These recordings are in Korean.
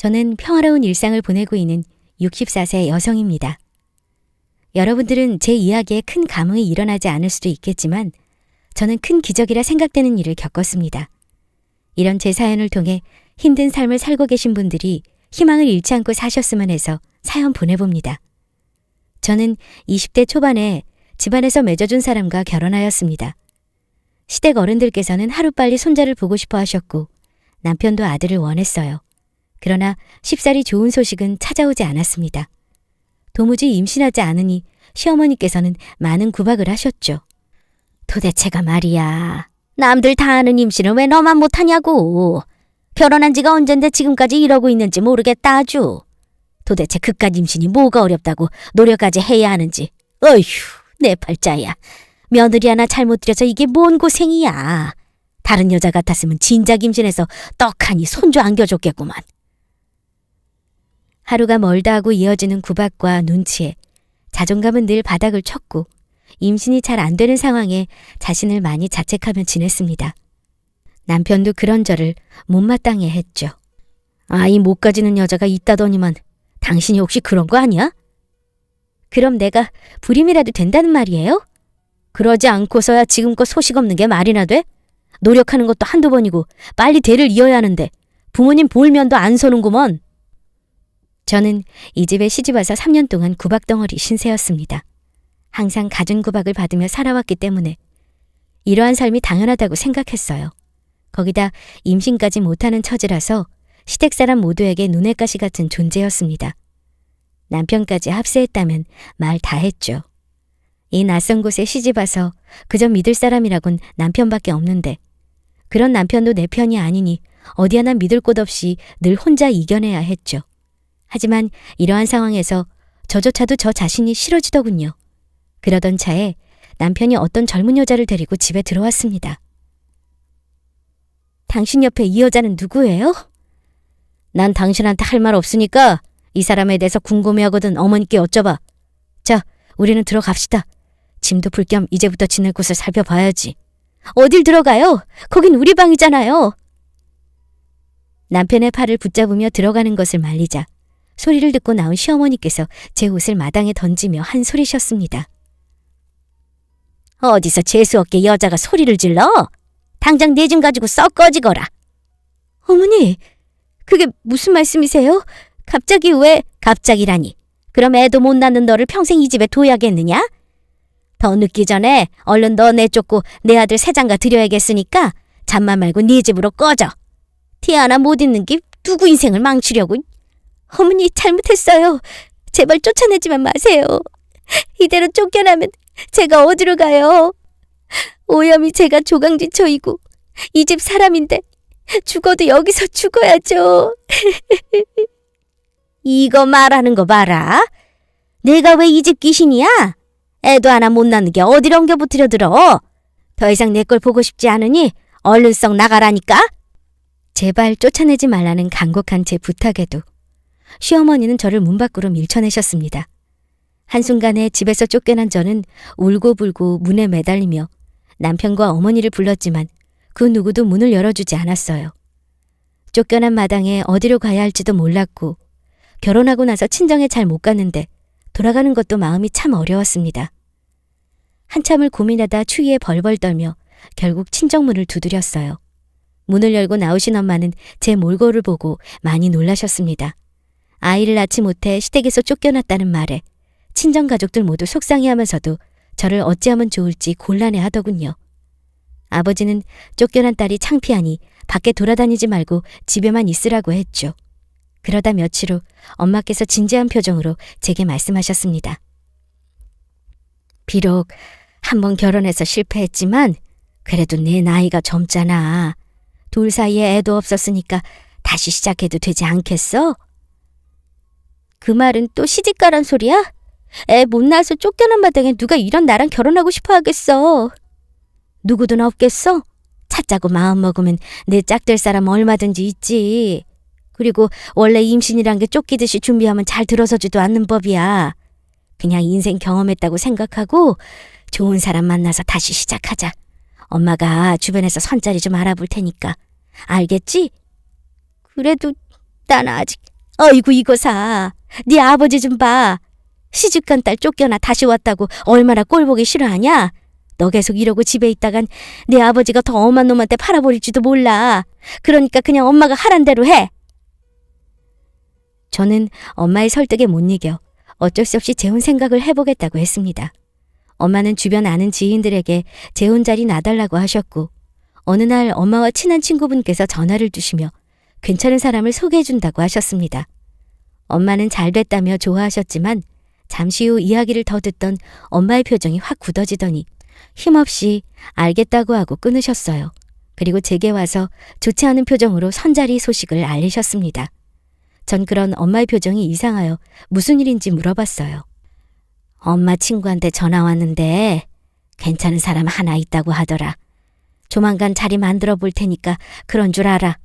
저는 평화로운 일상을 보내고 있는 64세 여성입니다. 여러분들은 제 이야기에 큰 감흥이 일어나지 않을 수도 있겠지만 저는 큰 기적이라 생각되는 일을 겪었습니다. 이런 제 사연을 통해 힘든 삶을 살고 계신 분들이 희망을 잃지 않고 사셨으면 해서 사연 보내봅니다. 저는 20대 초반에 집안에서 맺어준 사람과 결혼하였습니다. 시댁 어른들께서는 하루빨리 손자를 보고 싶어 하셨고 남편도 아들을 원했어요. 그러나 쉽사리 좋은 소식은 찾아오지 않았습니다. 도무지 임신하지 않으니 시어머니께서는 많은 구박을 하셨죠. 도대체가 말이야. 남들 다 하는 임신을 왜 너만 못하냐고. 결혼한 지가 언젠데 지금까지 이러고 있는지 모르겠다 아주. 도대체 그깟 임신이 뭐가 어렵다고 노력까지 해야 하는지. 어휴, 내 팔자야. 며느리 하나 잘못 들여서 이게 뭔 고생이야. 다른 여자 같았으면 진작 임신해서 떡하니 손주 안겨줬겠구만. 하루가 멀다 하고 이어지는 구박과 눈치에 자존감은 늘 바닥을 쳤고 임신이 잘 안 되는 상황에 자신을 많이 자책하며 지냈습니다. 남편도 그런 저를 못마땅해 했죠. 아이 못 가지는 여자가 있다더니만 당신이 혹시 그런 거 아니야? 그럼 내가 불임이라도 된다는 말이에요? 그러지 않고서야 지금껏 소식 없는 게 말이나 돼? 노력하는 것도 한두 번이고 빨리 대를 이어야 하는데 부모님 볼 면도 안 서는구먼. 저는 이 집에 시집와서 3년 동안 구박덩어리 신세였습니다. 항상 갖은 구박을 받으며 살아왔기 때문에 이러한 삶이 당연하다고 생각했어요. 거기다 임신까지 못하는 처지라서 시댁 사람 모두에게 눈의 가시 같은 존재였습니다. 남편까지 합세했다면 말 다 했죠. 이 낯선 곳에 시집와서 그저 믿을 사람이라곤 남편밖에 없는데 그런 남편도 내 편이 아니니 어디 하나 믿을 곳 없이 늘 혼자 이겨내야 했죠. 하지만 이러한 상황에서 저조차도 저 자신이 싫어지더군요. 그러던 차에 남편이 어떤 젊은 여자를 데리고 집에 들어왔습니다. 당신 옆에 이 여자는 누구예요? 난 당신한테 할 말 없으니까 이 사람에 대해서 궁금해하거든 어머니께 여쭤봐. 자, 우리는 들어갑시다. 짐도 풀 겸 이제부터 지낼 곳을 살펴봐야지. 어딜 들어가요? 거긴 우리 방이잖아요. 남편의 팔을 붙잡으며 들어가는 것을 말리자 소리를 듣고 나온 시어머니께서 제 옷을 마당에 던지며 한 소리셨습니다. 어디서 재수없게 여자가 소리를 질러? 당장 내 짐 가지고 썩 꺼지거라. 어머니, 그게 무슨 말씀이세요? 갑자기 왜? 갑자기라니. 그럼 애도 못 낳는 너를 평생 이 집에 둬야겠느냐? 더 늦기 전에 얼른 너 내쫓고 내 아들 새장가 드려야겠으니까 잠만 말고 네 집으로 꺼져. 티 하나 못 있는 게 누구 인생을 망치려고. 어머니 잘못했어요. 제발 쫓아내지만 마세요. 이대로 쫓겨나면 제가 어디로 가요? 오염이 제가 조강지처이고 이 집 사람인데 죽어도 여기서 죽어야죠. 이거 말하는 거 봐라. 내가 왜 이 집 귀신이야? 애도 하나 못 낳는 게 어디로 엉겨붙으려 들어. 더 이상 내 걸 보고 싶지 않으니 얼른 썩 나가라니까. 제발 쫓아내지 말라는 간곡한 제 부탁에도 시어머니는 저를 문 밖으로 밀쳐내셨습니다. 한순간에 집에서 쫓겨난 저는 울고불고 문에 매달리며 남편과 어머니를 불렀지만 그 누구도 문을 열어주지 않았어요. 쫓겨난 마당에 어디로 가야 할지도 몰랐고 결혼하고 나서 친정에 잘 못 갔는데 돌아가는 것도 마음이 참 어려웠습니다. 한참을 고민하다 추위에 벌벌 떨며 결국 친정문을 두드렸어요. 문을 열고 나오신 엄마는 제 몰골을 보고 많이 놀라셨습니다. 아이를 낳지 못해 시댁에서 쫓겨났다는 말에 친정 가족들 모두 속상해하면서도 저를 어찌하면 좋을지 곤란해하더군요. 아버지는 쫓겨난 딸이 창피하니 밖에 돌아다니지 말고 집에만 있으라고 했죠. 그러다 며칠 후 엄마께서 진지한 표정으로 제게 말씀하셨습니다. 비록 한번 결혼해서 실패했지만 그래도 내 나이가 젊잖아. 둘 사이에 애도 없었으니까 다시 시작해도 되지 않겠어? 그 말은 또 시집가란 소리야? 애 못 낳아서 쫓겨난 마당에 누가 이런 나랑 결혼하고 싶어 하겠어. 누구든 없겠어? 찾자고 마음먹으면 내 짝될 사람 얼마든지 있지. 그리고 원래 임신이란 게 쫓기듯이 준비하면 잘 들어서지도 않는 법이야. 그냥 인생 경험했다고 생각하고 좋은 사람 만나서 다시 시작하자. 엄마가 주변에서 선자리 좀 알아볼 테니까. 알겠지? 그래도 난 아직 어이구 이거사. 네 아버지 좀 봐. 시집간 딸 쫓겨나 다시 왔다고 얼마나 꼴보기 싫어하냐? 너 계속 이러고 집에 있다간 네 아버지가 더 엄한 놈한테 팔아버릴지도 몰라. 그러니까 그냥 엄마가 하란 대로 해. 저는 엄마의 설득에 못 이겨 어쩔 수 없이 재혼 생각을 해보겠다고 했습니다. 엄마는 주변 아는 지인들에게 재혼 자리 놔달라고 하셨고 어느 날 엄마와 친한 친구분께서 전화를 주시며 괜찮은 사람을 소개해준다고 하셨습니다. 엄마는 잘 됐다며 좋아하셨지만 잠시 후 이야기를 더 듣던 엄마의 표정이 확 굳어지더니 힘없이 알겠다고 하고 끊으셨어요. 그리고 제게 와서 좋지 않은 표정으로 선자리 소식을 알리셨습니다. 전 그런 엄마의 표정이 이상하여 무슨 일인지 물어봤어요. 엄마 친구한테 전화 왔는데 괜찮은 사람 하나 있다고 하더라. 조만간 자리 만들어 볼 테니까 그런 줄 알아.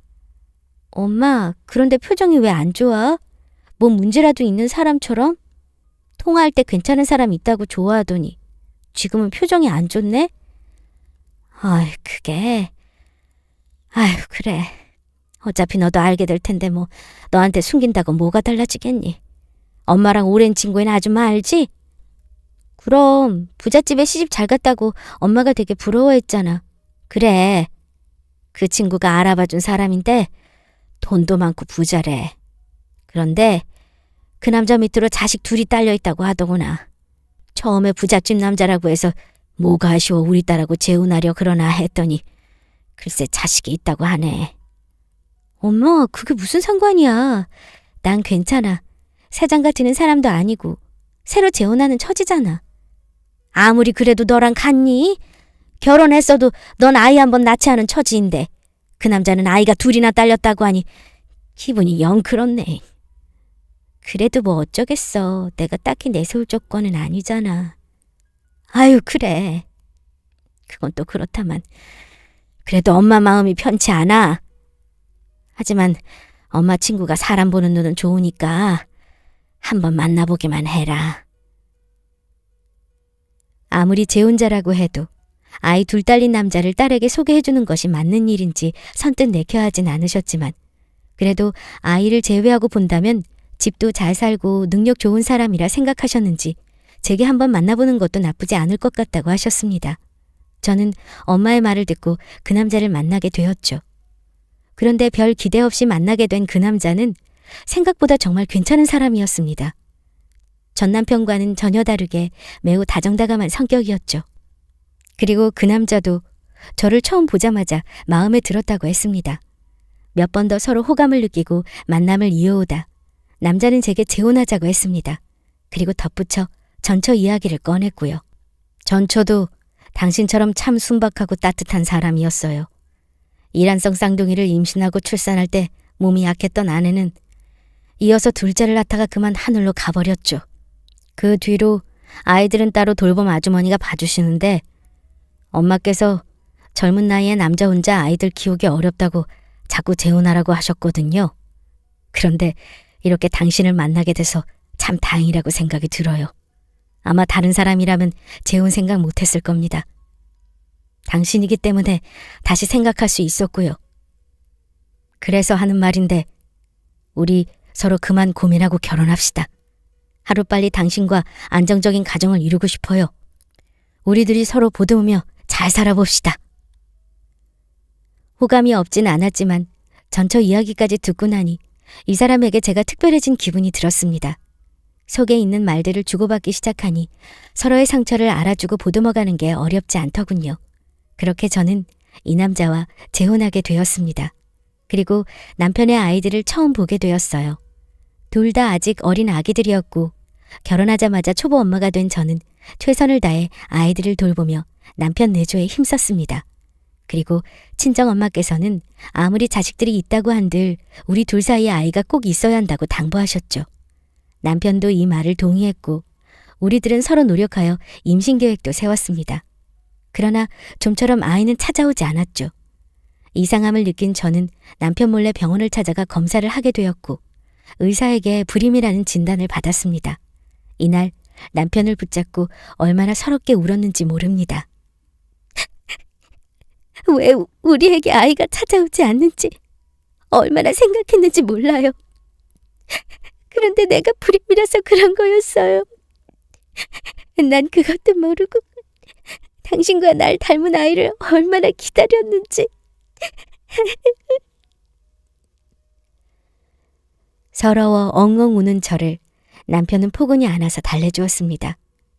엄마, 그런데 표정이 왜 안 좋아? 뭐 문제라도 있는 사람처럼? 통화할 때 괜찮은 사람 있다고 좋아하더니 지금은 표정이 안 좋네? 그게... 그래. 어차피 너도 알게 될 텐데 뭐 너한테 숨긴다고 뭐가 달라지겠니? 엄마랑 오랜 친구인 아줌마 알지? 그럼 부잣집에 시집 잘 갔다고 엄마가 되게 부러워했잖아. 그래. 그 친구가 알아봐준 사람인데 돈도 많고 부자래. 그런데 그 남자 밑으로 자식 둘이 딸려있다고 하더구나. 처음에 부잣집 남자라고 해서 뭐가 아쉬워 우리 딸하고 재혼하려 그러나 했더니 글쎄 자식이 있다고 하네. 엄마, 그게 무슨 상관이야. 난 괜찮아. 새장가 드는 사람도 아니고 새로 재혼하는 처지잖아. 아무리 그래도 너랑 같니? 결혼했어도 넌 아이 한 번 낳지 않은 처지인데 그 남자는 아이가 둘이나 딸렸다고 하니 기분이 영 그렇네. 그래도 뭐 어쩌겠어. 내가 딱히 내세울 조건은 아니잖아. 그래. 그건 또 그렇다만 그래도 엄마 마음이 편치 않아. 하지만 엄마 친구가 사람 보는 눈은 좋으니까 한번 만나보기만 해라. 아무리 재혼자라고 해도 아이 둘 딸린 남자를 딸에게 소개해주는 것이 맞는 일인지 선뜻 내켜 하진 않으셨지만 그래도 아이를 제외하고 본다면 집도 잘 살고 능력 좋은 사람이라 생각하셨는지 제게 한번 만나보는 것도 나쁘지 않을 것 같다고 하셨습니다. 저는 엄마의 말을 듣고 그 남자를 만나게 되었죠. 그런데 별 기대 없이 만나게 된 그 남자는 생각보다 정말 괜찮은 사람이었습니다. 전 남편과는 전혀 다르게 매우 다정다감한 성격이었죠. 그리고 그 남자도 저를 처음 보자마자 마음에 들었다고 했습니다. 몇 번 더 서로 호감을 느끼고 만남을 이어오다 남자는 제게 재혼하자고 했습니다. 그리고 덧붙여 전처 이야기를 꺼냈고요. 전처도 당신처럼 참 순박하고 따뜻한 사람이었어요. 이란성 쌍둥이를 임신하고 출산할 때 몸이 약했던 아내는 이어서 둘째를 낳다가 그만 하늘로 가버렸죠. 그 뒤로 아이들은 따로 돌봄 아주머니가 봐주시는데 엄마께서 젊은 나이에 남자 혼자 아이들 키우기 어렵다고 자꾸 재혼하라고 하셨거든요. 그런데 이렇게 당신을 만나게 돼서 참 다행이라고 생각이 들어요. 아마 다른 사람이라면 재혼 생각 못했을 겁니다. 당신이기 때문에 다시 생각할 수 있었고요. 그래서 하는 말인데 우리 서로 그만 고민하고 결혼합시다. 하루빨리 당신과 안정적인 가정을 이루고 싶어요. 우리들이 서로 보듬으며 잘 살아봅시다. 호감이 없진 않았지만 전처 이야기까지 듣고 나니 이 사람에게 제가 특별해진 기분이 들었습니다. 속에 있는 말들을 주고받기 시작하니 서로의 상처를 알아주고 보듬어가는 게 어렵지 않더군요. 그렇게 저는 이 남자와 재혼하게 되었습니다. 그리고 남편의 아이들을 처음 보게 되었어요. 둘 다 아직 어린 아기들이었고 결혼하자마자 초보 엄마가 된 저는 최선을 다해 아이들을 돌보며 남편 내조에 힘썼습니다. 그리고 친정엄마께서는 아무리 자식들이 있다고 한들 우리 둘 사이에 아이가 꼭 있어야 한다고 당부하셨죠. 남편도 이 말을 동의했고 우리들은 서로 노력하여 임신 계획도 세웠습니다. 그러나 좀처럼 아이는 찾아오지 않았죠. 이상함을 느낀 저는 남편 몰래 병원을 찾아가 검사를 하게 되었고 의사에게 불임이라는 진단을 받았습니다. 이날 남편을 붙잡고 얼마나 서럽게 울었는지 모릅니다. 왜 우리에게 아이가 찾아오지 않는지 얼마나 생각했는지 몰라요. 그런데 내가 불임이라서 그런 거였어요. 난 그것도 모르고 당신과 날 닮은 아이를 얼마나 기다렸는지. 서러워 엉엉 우는 저를 남편은 포근히 안아서 달래주었습니다.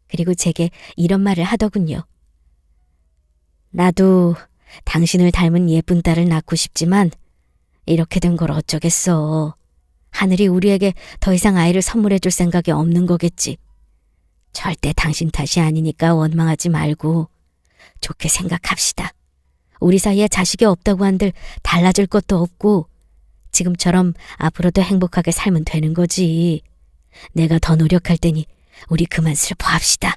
그리고 제게 이런 말을 하더군요. 나도 당신을 닮은 예쁜 딸을 낳고 싶지만 이렇게 된 걸 어쩌겠어. 하늘이 우리에게 더 이상 아이를 선물해 줄 생각이 없는 거겠지. 절대 당신 탓이 아니니까 원망하지 말고 좋게 생각합시다. 우리 사이에 자식이 없다고 한들 달라질 것도 없고 지금처럼 앞으로도 행복하게 살면 되는 거지. 내가 더 노력할 테니 우리 그만 슬퍼합시다.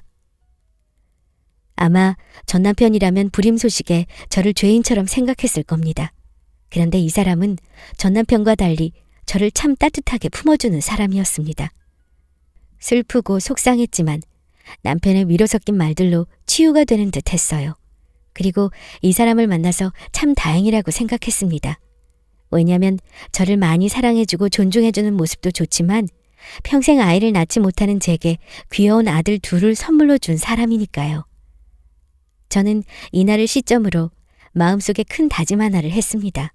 아마 전 남편이라면 불임 소식에 저를 죄인처럼 생각했을 겁니다. 그런데 이 사람은 전 남편과 달리 저를 참 따뜻하게 품어주는 사람이었습니다. 슬프고 속상했지만 남편의 위로 섞인 말들로 치유가 되는 듯 했어요. 그리고 이 사람을 만나서 참 다행이라고 생각했습니다. 왜냐하면 저를 많이 사랑해주고 존중해주는 모습도 좋지만 평생 아이를 낳지 못하는 제게 귀여운 아들 둘을 선물로 준 사람이니까요. 저는 이날을 시점으로 마음속에 큰 다짐 하나를 했습니다.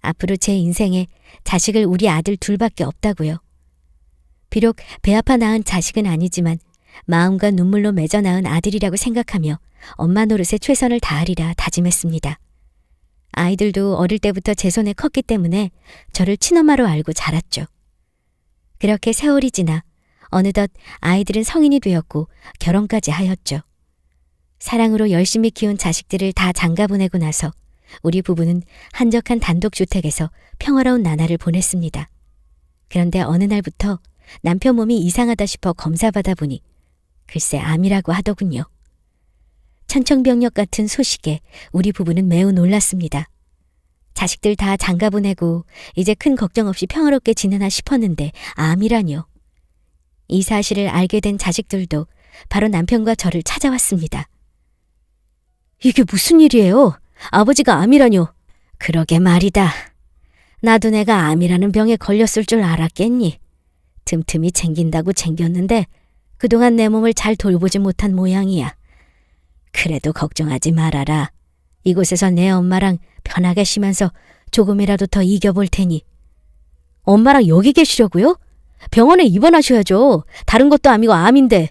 앞으로 제 인생에 자식을 우리 아들 둘밖에 없다고요. 비록 배 아파 낳은 자식은 아니지만 마음과 눈물로 맺어 낳은 아들이라고 생각하며 엄마 노릇에 최선을 다하리라 다짐했습니다. 아이들도 어릴 때부터 제 손에 컸기 때문에 저를 친엄마로 알고 자랐죠. 그렇게 세월이 지나 어느덧 아이들은 성인이 되었고 결혼까지 하였죠. 사랑으로 열심히 키운 자식들을 다 장가보내고 나서 우리 부부는 한적한 단독주택에서 평화로운 나날을 보냈습니다. 그런데 어느 날부터 남편 몸이 이상하다 싶어 검사받아 보니 글쎄 암이라고 하더군요. 천청병력 같은 소식에 우리 부부는 매우 놀랐습니다. 자식들 다 장가보내고 이제 큰 걱정 없이 평화롭게 지내나 싶었는데 암이라뇨. 이 사실을 알게 된 자식들도 바로 남편과 저를 찾아왔습니다. 이게 무슨 일이에요? 아버지가 암이라뇨. 그러게 말이다. 나도 내가 암이라는 병에 걸렸을 줄 알았겠니? 틈틈이 챙긴다고 챙겼는데 그동안 내 몸을 잘 돌보지 못한 모양이야. 그래도 걱정하지 말아라. 이곳에서 내 엄마랑 편하게 쉬면서 조금이라도 더 이겨볼 테니. 엄마랑 여기 계시려고요? 병원에 입원하셔야죠. 다른 것도 아니고 암인데.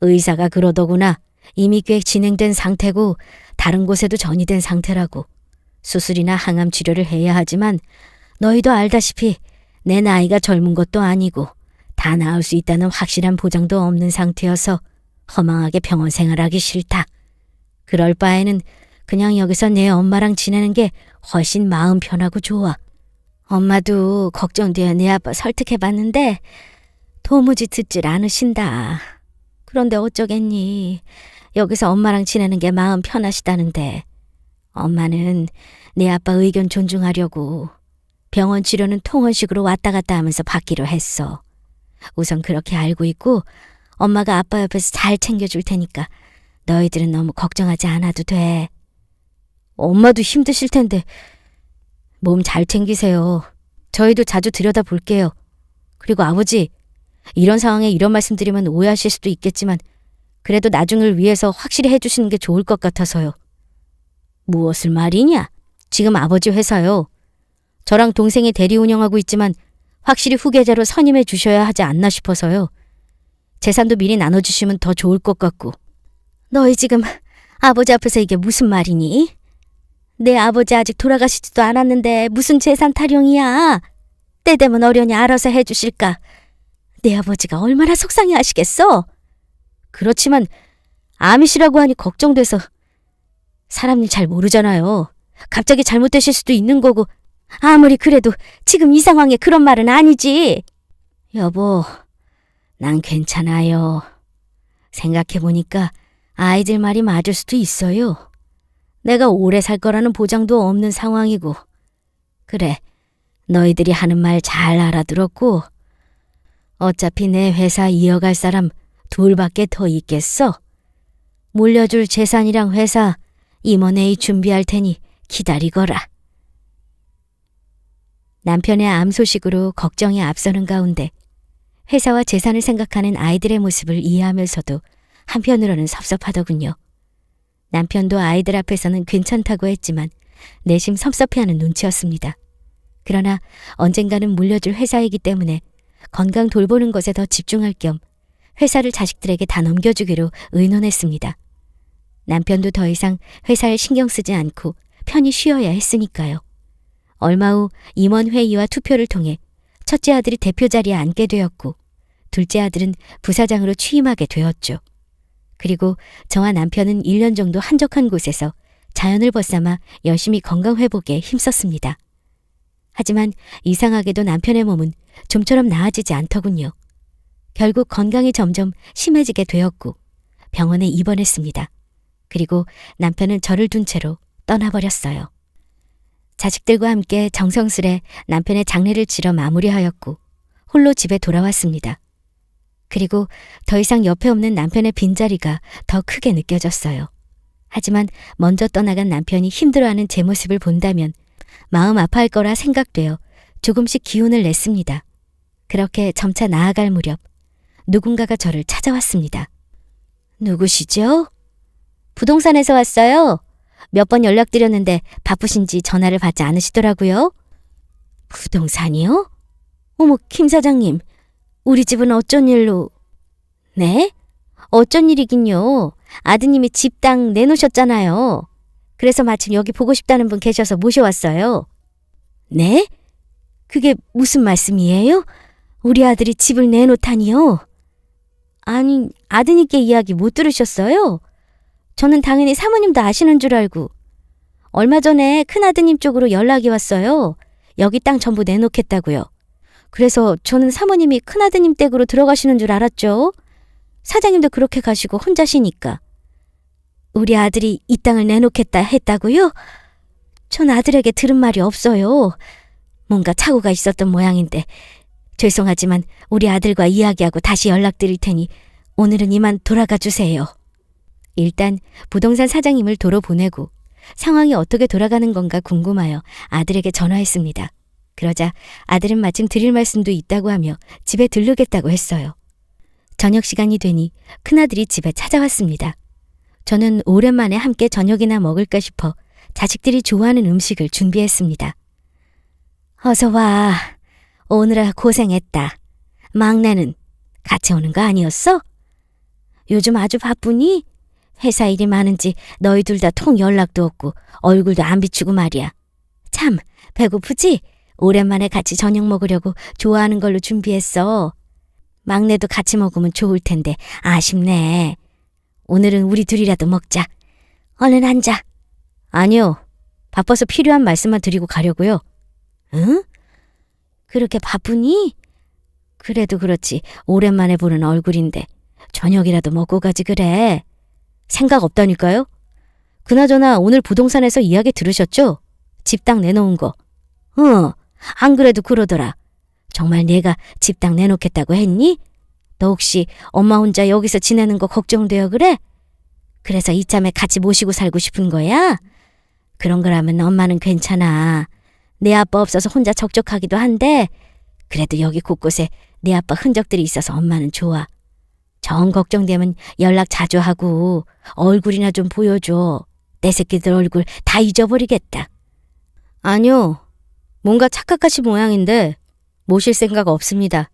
의사가 그러더구나. 이미 꽤 진행된 상태고 다른 곳에도 전이된 상태라고. 수술이나 항암 치료를 해야 하지만 너희도 알다시피 내 나이가 젊은 것도 아니고 다 나을 수 있다는 확실한 보장도 없는 상태여서 허망하게 병원 생활하기 싫다. 그럴 바에는 그냥 여기서 내 엄마랑 지내는 게 훨씬 마음 편하고 좋아. 엄마도 걱정되어 내 아빠 설득해봤는데 도무지 듣질 않으신다. 그런데 어쩌겠니. 여기서 엄마랑 지내는 게 마음 편하시다는데 엄마는 내 아빠 의견 존중하려고 병원 치료는 통원식으로 왔다 갔다 하면서 받기로 했어. 우선 그렇게 알고 있고 엄마가 아빠 옆에서 잘 챙겨줄 테니까 너희들은 너무 걱정하지 않아도 돼. 엄마도 힘드실 텐데 몸 잘 챙기세요. 저희도 자주 들여다볼게요. 그리고 아버지, 이런 상황에 이런 말씀 드리면 오해하실 수도 있겠지만 그래도 나중을 위해서 확실히 해주시는 게 좋을 것 같아서요. 무엇을 말이냐? 지금 아버지 회사요. 저랑 동생이 대리 운영하고 있지만 확실히 후계자로 선임해 주셔야 하지 않나 싶어서요. 재산도 미리 나눠주시면 더 좋을 것 같고. 너희 지금 아버지 앞에서 이게 무슨 말이니? 내 아버지 아직 돌아가시지도 않았는데 무슨 재산 타령이야. 때 되면 어련히 알아서 해주실까. 내 아버지가 얼마나 속상해 하시겠어? 그렇지만 암이시라고 하니 걱정돼서. 사람 일 잘 모르잖아요. 갑자기 잘못되실 수도 있는 거고. 아무리 그래도 지금 이 상황에 그런 말은 아니지. 여보, 난 괜찮아요. 생각해보니까 아이들 말이 맞을 수도 있어요. 내가 오래 살 거라는 보장도 없는 상황이고. 그래, 너희들이 하는 말 잘 알아들었고 어차피 내 회사 이어갈 사람 둘밖에 더 있겠어. 물려줄 재산이랑 회사 임원회의 준비할 테니 기다리거라. 남편의 암 소식으로 걱정이 앞서는 가운데 회사와 재산을 생각하는 아이들의 모습을 이해하면서도 한편으로는 섭섭하더군요. 남편도 아이들 앞에서는 괜찮다고 했지만 내심 섭섭해하는 눈치였습니다. 그러나 언젠가는 물려줄 회사이기 때문에 건강 돌보는 것에 더 집중할 겸 회사를 자식들에게 다 넘겨주기로 의논했습니다. 남편도 더 이상 회사에 신경 쓰지 않고 편히 쉬어야 했으니까요. 얼마 후 임원회의와 투표를 통해 첫째 아들이 대표 자리에 앉게 되었고 둘째 아들은 부사장으로 취임하게 되었죠. 그리고 저와 남편은 1년 정도 한적한 곳에서 자연을 벗삼아 열심히 건강 회복에 힘썼습니다. 하지만 이상하게도 남편의 몸은 좀처럼 나아지지 않더군요. 결국 건강이 점점 심해지게 되었고 병원에 입원했습니다. 그리고 남편은 저를 둔 채로 떠나버렸어요. 자식들과 함께 정성스레 남편의 장례를 치러 마무리하였고 홀로 집에 돌아왔습니다. 그리고 더 이상 옆에 없는 남편의 빈자리가 더 크게 느껴졌어요. 하지만 먼저 떠나간 남편이 힘들어하는 제 모습을 본다면 마음 아파할 거라 생각되어 조금씩 기운을 냈습니다. 그렇게 점차 나아갈 무렵 누군가가 저를 찾아왔습니다. 누구시죠? 부동산에서 왔어요. 몇 번 연락드렸는데 바쁘신지 전화를 받지 않으시더라고요. 부동산이요? 어머, 김 사장님. 우리 집은 어쩐 일로... 네? 어쩐 일이긴요. 아드님이 집 땅 내놓으셨잖아요. 그래서 마침 여기 보고 싶다는 분 계셔서 모셔왔어요. 네? 그게 무슨 말씀이에요? 우리 아들이 집을 내놓다니요? 아니, 아드님께 이야기 못 들으셨어요? 저는 당연히 사모님도 아시는 줄 알고. 얼마 전에 큰아드님 쪽으로 연락이 왔어요. 여기 땅 전부 내놓겠다고요. 그래서 저는 사모님이 큰아드님 댁으로 들어가시는 줄 알았죠. 사장님도 그렇게 가시고 혼자시니까. 우리 아들이 이 땅을 내놓겠다 했다고요? 전 아들에게 들은 말이 없어요. 뭔가 착오가 있었던 모양인데 죄송하지만 우리 아들과 이야기하고 다시 연락드릴 테니 오늘은 이만 돌아가 주세요. 일단 부동산 사장님을 도로 보내고 상황이 어떻게 돌아가는 건가 궁금하여 아들에게 전화했습니다. 그러자 아들은 마침 드릴 말씀도 있다고 하며 집에 들르겠다고 했어요. 저녁 시간이 되니 큰아들이 집에 찾아왔습니다. 저는 오랜만에 함께 저녁이나 먹을까 싶어 자식들이 좋아하는 음식을 준비했습니다. 어서 와. 오느라 고생했다. 막내는 같이 오는 거 아니었어? 요즘 아주 바쁘니? 회사 일이 많은지 너희 둘 다 통 연락도 없고 얼굴도 안 비추고 말이야. 참, 배고프지? 오랜만에 같이 저녁 먹으려고 좋아하는 걸로 준비했어. 막내도 같이 먹으면 좋을 텐데 아쉽네. 오늘은 우리 둘이라도 먹자. 얼른 앉아. 아니요. 바빠서 필요한 말씀만 드리고 가려고요. 응? 그렇게 바쁘니? 그래도 그렇지. 오랜만에 보는 얼굴인데 저녁이라도 먹고 가지 그래. 생각 없다니까요? 그나저나 오늘 부동산에서 이야기 들으셨죠? 집 땅 내놓은 거. 안 그래도 그러더라. 정말 내가 집 땅 내놓겠다고 했니? 너 혹시 엄마 혼자 여기서 지내는 거 걱정되어 그래? 그래서 이참에 같이 모시고 살고 싶은 거야? 그런 거라면 엄마는 괜찮아. 내 아빠 없어서 혼자 적적하기도 한데 그래도 여기 곳곳에 내 아빠 흔적들이 있어서 엄마는 좋아. 정 걱정되면 연락 자주 하고 얼굴이나 좀 보여줘. 내 새끼들 얼굴 다 잊어버리겠다. 아니요. 뭔가 착각하신 모양인데 모실 생각 없습니다.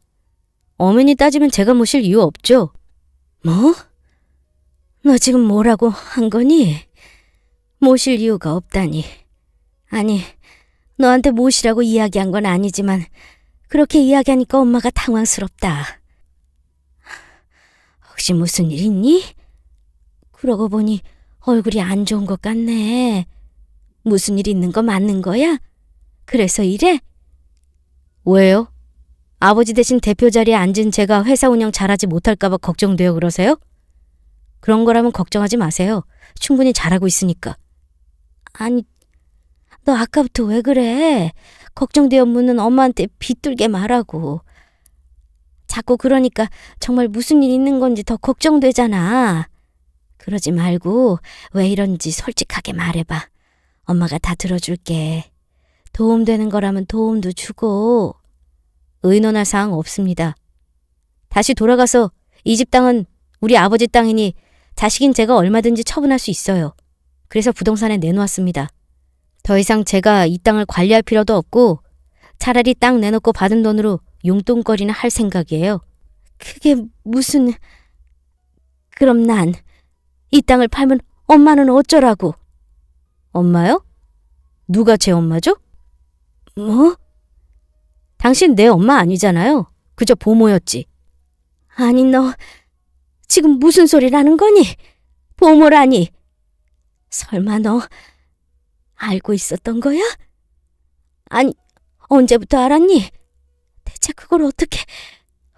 어머니 따지면 제가 모실 이유 없죠. 뭐? 너 지금 뭐라고 한 거니? 모실 이유가 없다니. 아니, 너한테 모시라고 이야기한 건 아니지만 그렇게 이야기하니까 엄마가 당황스럽다. 혹시 무슨 일 있니? 그러고 보니 얼굴이 안 좋은 것 같네. 무슨 일 있는 거 맞는 거야? 그래서 이래? 왜요? 아버지 대신 대표 자리에 앉은 제가 회사 운영 잘하지 못할까 봐 걱정돼요 그러세요? 그런 거라면 걱정하지 마세요. 충분히 잘하고 있으니까. 아니, 너 아까부터 왜 그래? 걱정되어 묻는 엄마한테 비뚤게 말하고. 자꾸 그러니까 정말 무슨 일 있는 건지 더 걱정되잖아. 그러지 말고 왜 이런지 솔직하게 말해봐. 엄마가 다 들어줄게. 도움되는 거라면 도움도 주고. 의논할 사항 없습니다. 다시 돌아가서 이 집 땅은 우리 아버지 땅이니 자식인 제가 얼마든지 처분할 수 있어요. 그래서 부동산에 내놓았습니다. 더 이상 제가 이 땅을 관리할 필요도 없고 차라리 땅 내놓고 받은 돈으로 용돈거리나 할 생각이에요. 그게 무슨... 그럼 난 이 땅을 팔면 엄마는 어쩌라고? 엄마요? 누가 제 엄마죠? 뭐? 당신 내 엄마 아니잖아요. 그저 보모였지. 아니, 너 지금 무슨 소리라는 거니? 보모라니. 설마 너 알고 있었던 거야? 아니, 언제부터 알았니? 대체 그걸 어떻게...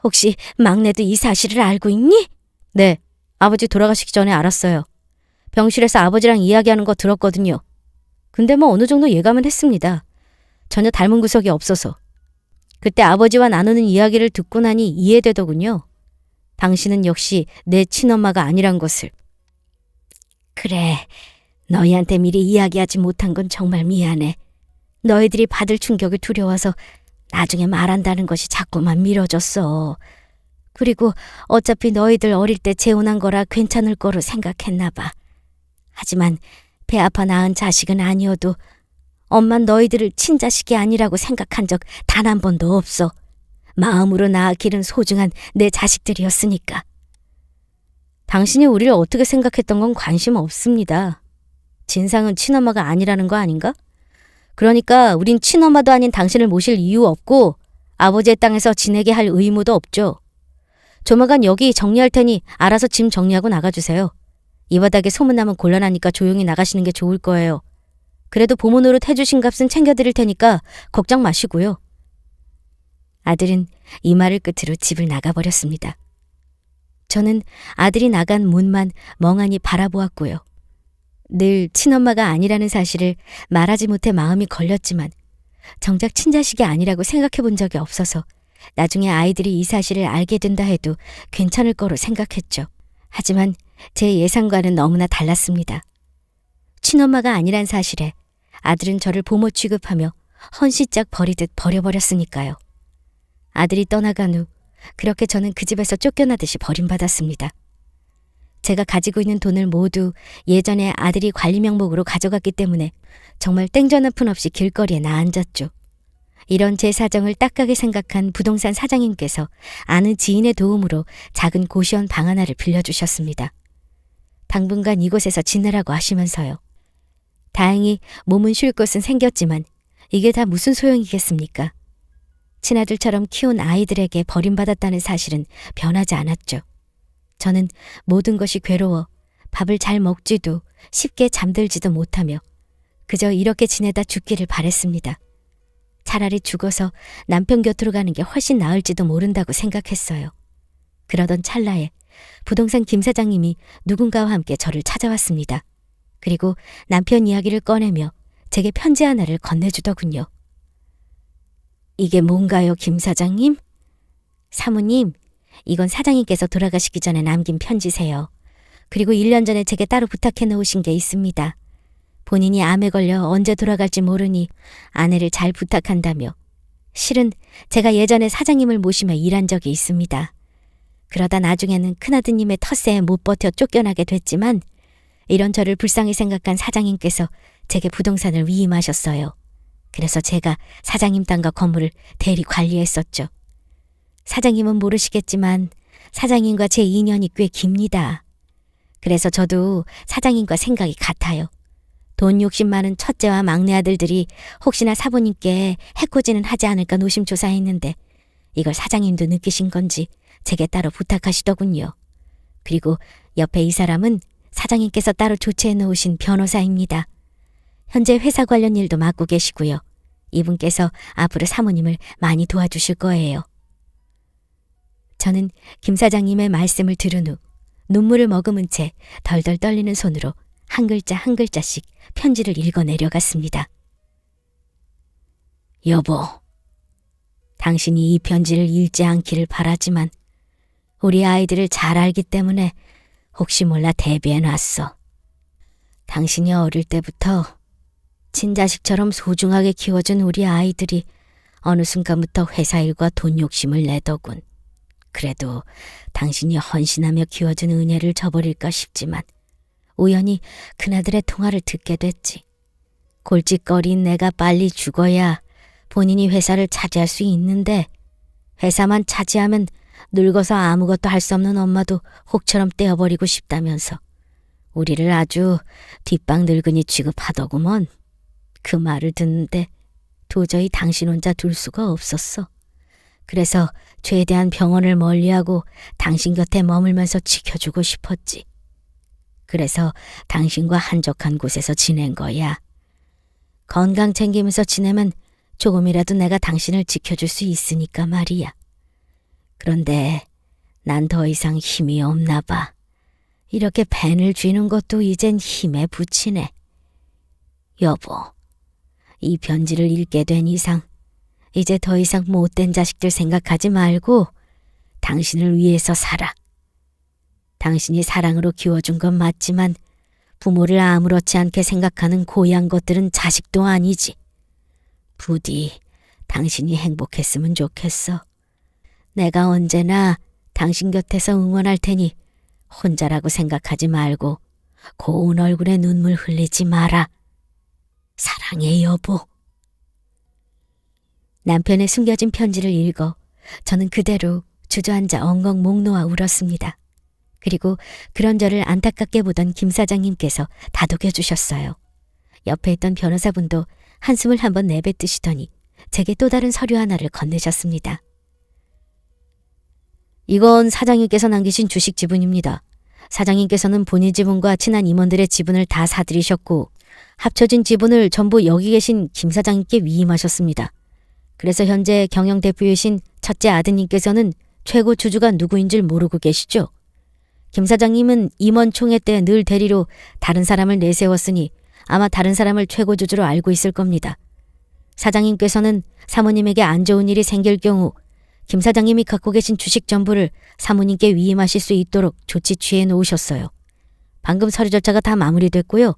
혹시 막내도 이 사실을 알고 있니? 네, 아버지 돌아가시기 전에 알았어요. 병실에서 아버지랑 이야기하는 거 들었거든요. 근데 뭐 어느 정도 예감은 했습니다. 전혀 닮은 구석이 없어서. 그때 아버지와 나누는 이야기를 듣고 나니 이해되더군요. 당신은 역시 내 친엄마가 아니란 것을. 그래, 너희한테 미리 이야기하지 못한 건 정말 미안해. 너희들이 받을 충격이 두려워서 나중에 말한다는 것이 자꾸만 미뤄졌어. 그리고 어차피 너희들 어릴 때 재혼한 거라 괜찮을 거로 생각했나 봐. 하지만 배 아파 낳은 자식은 아니어도 엄만 너희들을 친자식이 아니라고 생각한 적 단 한 번도 없어. 마음으로 낳아 기른 소중한 내 자식들이었으니까. 당신이 우리를 어떻게 생각했던 건 관심 없습니다. 진상은 친엄마가 아니라는 거 아닌가? 그러니까 우린 친엄마도 아닌 당신을 모실 이유 없고 아버지의 땅에서 지내게 할 의무도 없죠. 조만간 여기 정리할 테니 알아서 짐 정리하고 나가주세요. 이 바닥에 소문나면 곤란하니까 조용히 나가시는 게 좋을 거예요. 그래도 보모 노릇 해주신 값은 챙겨드릴 테니까 걱정 마시고요. 아들은 이 말을 끝으로 집을 나가버렸습니다. 저는 아들이 나간 문만 멍하니 바라보았고요. 늘 친엄마가 아니라는 사실을 말하지 못해 마음이 걸렸지만 정작 친자식이 아니라고 생각해 본 적이 없어서 나중에 아이들이 이 사실을 알게 된다 해도 괜찮을 거로 생각했죠. 하지만 제 예상과는 너무나 달랐습니다. 친엄마가 아니란 사실에 아들은 저를 보모 취급하며 헌시짝 버리듯 버려버렸으니까요. 아들이 떠나간 후 그렇게 저는 그 집에서 쫓겨나듯이 버림받았습니다. 제가 가지고 있는 돈을 모두 예전에 아들이 관리 명목으로 가져갔기 때문에 정말 땡전 한 푼 없이 길거리에 나앉았죠. 이런 제 사정을 딱하게 생각한 부동산 사장님께서 아는 지인의 도움으로 작은 고시원 방 하나를 빌려주셨습니다. 당분간 이곳에서 지내라고 하시면서요. 다행히 몸은 쉴 곳은 생겼지만 이게 다 무슨 소용이겠습니까? 친아들처럼 키운 아이들에게 버림받았다는 사실은 변하지 않았죠. 저는 모든 것이 괴로워 밥을 잘 먹지도 쉽게 잠들지도 못하며 그저 이렇게 지내다 죽기를 바랬습니다. 차라리 죽어서 남편 곁으로 가는 게 훨씬 나을지도 모른다고 생각했어요. 그러던 찰나에 부동산 김 사장님이 누군가와 함께 저를 찾아왔습니다. 그리고 남편 이야기를 꺼내며 제게 편지 하나를 건네주더군요. 이게 뭔가요, 김 사장님? 사모님, 이건 사장님께서 돌아가시기 전에 남긴 편지세요. 그리고 1년 전에 제게 따로 부탁해 놓으신 게 있습니다. 본인이 암에 걸려 언제 돌아갈지 모르니 아내를 잘 부탁한다며. 실은 제가 예전에 사장님을 모시며 일한 적이 있습니다. 그러다 나중에는 큰아드님의 텃세에 못 버텨 쫓겨나게 됐지만 이런 저를 불쌍히 생각한 사장님께서 제게 부동산을 위임하셨어요. 그래서 제가 사장님 땅과 건물을 대리 관리했었죠. 사장님은 모르시겠지만 사장님과 제 인연이 꽤 깁니다. 그래서 저도 사장님과 생각이 같아요. 돈 욕심 많은 첫째와 막내 아들들이 혹시나 사부님께 해코지는 하지 않을까 노심초사했는데 이걸 사장님도 느끼신 건지 제게 따로 부탁하시더군요. 그리고 옆에 이 사람은 사장님께서 따로 조치해 놓으신 변호사입니다. 현재 회사 관련 일도 맡고 계시고요. 이분께서 앞으로 사모님을 많이 도와주실 거예요. 저는 김 사장님의 말씀을 들은 후 눈물을 머금은 채 덜덜 떨리는 손으로 한 글자 한 글자씩 편지를 읽어 내려갔습니다. 여보, 당신이 이 편지를 읽지 않기를 바라지만 우리 아이들을 잘 알기 때문에 혹시 몰라 대비해놨어. 당신이 어릴 때부터 친자식처럼 소중하게 키워준 우리 아이들이 어느 순간부터 회사 일과 돈 욕심을 내더군. 그래도 당신이 헌신하며 키워준 은혜를 저버릴까 싶지만 우연히 그나들의 통화를 듣게 됐지. 골칫거리인 내가 빨리 죽어야 본인이 회사를 차지할 수 있는데 회사만 차지하면 늙어서 아무것도 할 수 없는 엄마도 혹처럼 떼어버리고 싶다면서 우리를 아주 뒷방 늙은이 취급하더구먼. 그 말을 듣는데 도저히 당신 혼자 둘 수가 없었어. 그래서 최대한 병원을 멀리하고 당신 곁에 머물면서 지켜주고 싶었지. 그래서 당신과 한적한 곳에서 지낸 거야. 건강 챙기면서 지내면 조금이라도 내가 당신을 지켜줄 수 있으니까 말이야. 그런데 난 더 이상 힘이 없나 봐. 이렇게 펜을 쥐는 것도 이젠 힘에 부치네. 여보, 이 편지를 읽게 된 이상 이제 더 이상 못된 자식들 생각하지 말고 당신을 위해서 살아. 당신이 사랑으로 키워준 건 맞지만 부모를 아무렇지 않게 생각하는 고향 것들은 자식도 아니지. 부디 당신이 행복했으면 좋겠어. 내가 언제나 당신 곁에서 응원할 테니 혼자라고 생각하지 말고 고운 얼굴에 눈물 흘리지 마라. 사랑해, 여보. 남편의 숨겨진 편지를 읽어 저는 그대로 주저앉아 엉엉 목 놓아 울었습니다. 그리고 그런 저를 안타깝게 보던 김 사장님께서 다독여 주셨어요. 옆에 있던 변호사분도 한숨을 한번 내뱉으시더니 제게 또 다른 서류 하나를 건네셨습니다. 이건 사장님께서 남기신 주식 지분입니다. 사장님께서는 본인 지분과 친한 임원들의 지분을 다 사들이셨고 합쳐진 지분을 전부 여기 계신 김 사장님께 위임하셨습니다. 그래서 현재 경영 대표이신 첫째 아드님께서는 최고 주주가 누구인 줄 모르고 계시죠? 김 사장님은 임원 총회 때 늘 대리로 다른 사람을 내세웠으니 아마 다른 사람을 최고 주주로 알고 있을 겁니다. 사장님께서는 사모님에게 안 좋은 일이 생길 경우 김 사장님이 갖고 계신 주식 전부를 사모님께 위임하실 수 있도록 조치 취해 놓으셨어요. 방금 서류 절차가 다 마무리됐고요.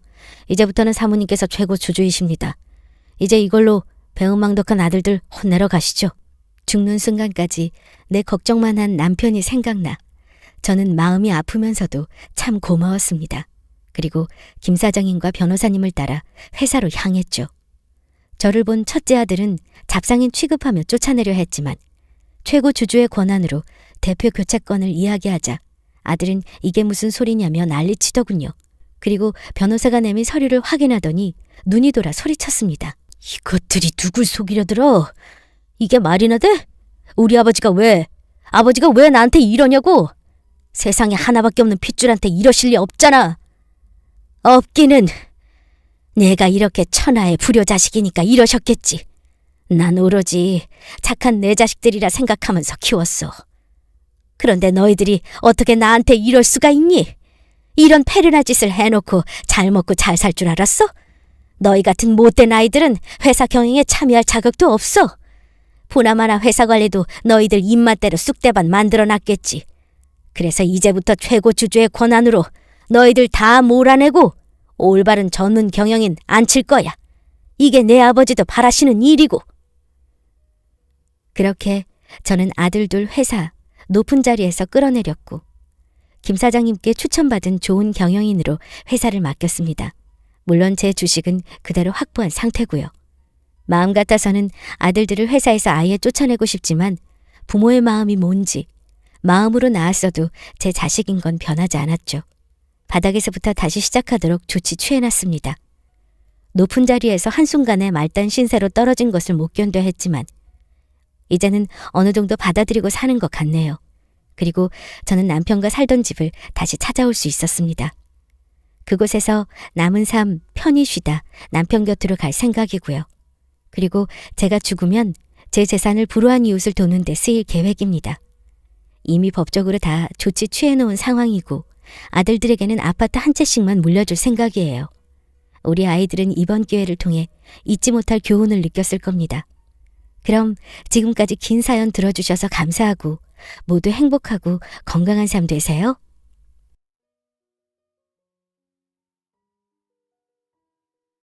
이제부터는 사모님께서 최고 주주이십니다. 이제 이걸로 배은망덕한 아들들 혼내러 가시죠. 죽는 순간까지 내 걱정만 한 남편이 생각나 저는 마음이 아프면서도 참 고마웠습니다. 그리고 김 사장님과 변호사님을 따라 회사로 향했죠. 저를 본 첫째 아들은 잡상인 취급하며 쫓아내려 했지만 최고 주주의 권한으로 대표 교체권을 이야기하자 아들은 이게 무슨 소리냐며 난리치더군요. 그리고 변호사가 내민 서류를 확인하더니 눈이 돌아 소리쳤습니다. 이것들이 누굴 속이려 들어? 이게 말이나 돼? 우리 아버지가 왜 나한테 이러냐고? 세상에 하나밖에 없는 핏줄한테 이러실 리 없잖아. 없기는 내가 이렇게 천하의 불효자식이니까 이러셨겠지. 난 오로지 착한 내 자식들이라 생각하면서 키웠어. 그런데 너희들이 어떻게 나한테 이럴 수가 있니? 이런 패륜한 짓을 해놓고 잘 먹고 잘 살 줄 알았어? 너희 같은 못된 아이들은 회사 경영에 참여할 자격도 없어. 보나마나 회사 관리도 너희들 입맛대로 쑥대밭 만들어놨겠지. 그래서 이제부터 최고 주주의 권한으로 너희들 다 몰아내고 올바른 전문 경영인 앉힐 거야. 이게 내 아버지도 바라시는 일이고. 그렇게 저는 아들 둘 회사 높은 자리에서 끌어내렸고 김 사장님께 추천받은 좋은 경영인으로 회사를 맡겼습니다. 물론 제 주식은 그대로 확보한 상태고요. 마음 같아서는 아들들을 회사에서 아예 쫓아내고 싶지만 부모의 마음이 뭔지 마음으로 낳았어도 제 자식인 건 변하지 않았죠. 바닥에서부터 다시 시작하도록 조치 취해놨습니다. 높은 자리에서 한순간에 말단 신세로 떨어진 것을 못 견뎌 했지만 이제는 어느 정도 받아들이고 사는 것 같네요. 그리고 저는 남편과 살던 집을 다시 찾아올 수 있었습니다. 그곳에서 남은 삶 편히 쉬다 남편 곁으로 갈 생각이고요. 그리고 제가 죽으면 제 재산을 불우한 이웃을 도는 데 쓰일 계획입니다. 이미 법적으로 다 조치 취해놓은 상황이고 아들들에게는 아파트 한 채씩만 물려줄 생각이에요. 우리 아이들은 이번 기회를 통해 잊지 못할 교훈을 느꼈을 겁니다. 그럼 지금까지 긴 사연 들어주셔서 감사하고 모두 행복하고 건강한 삶 되세요.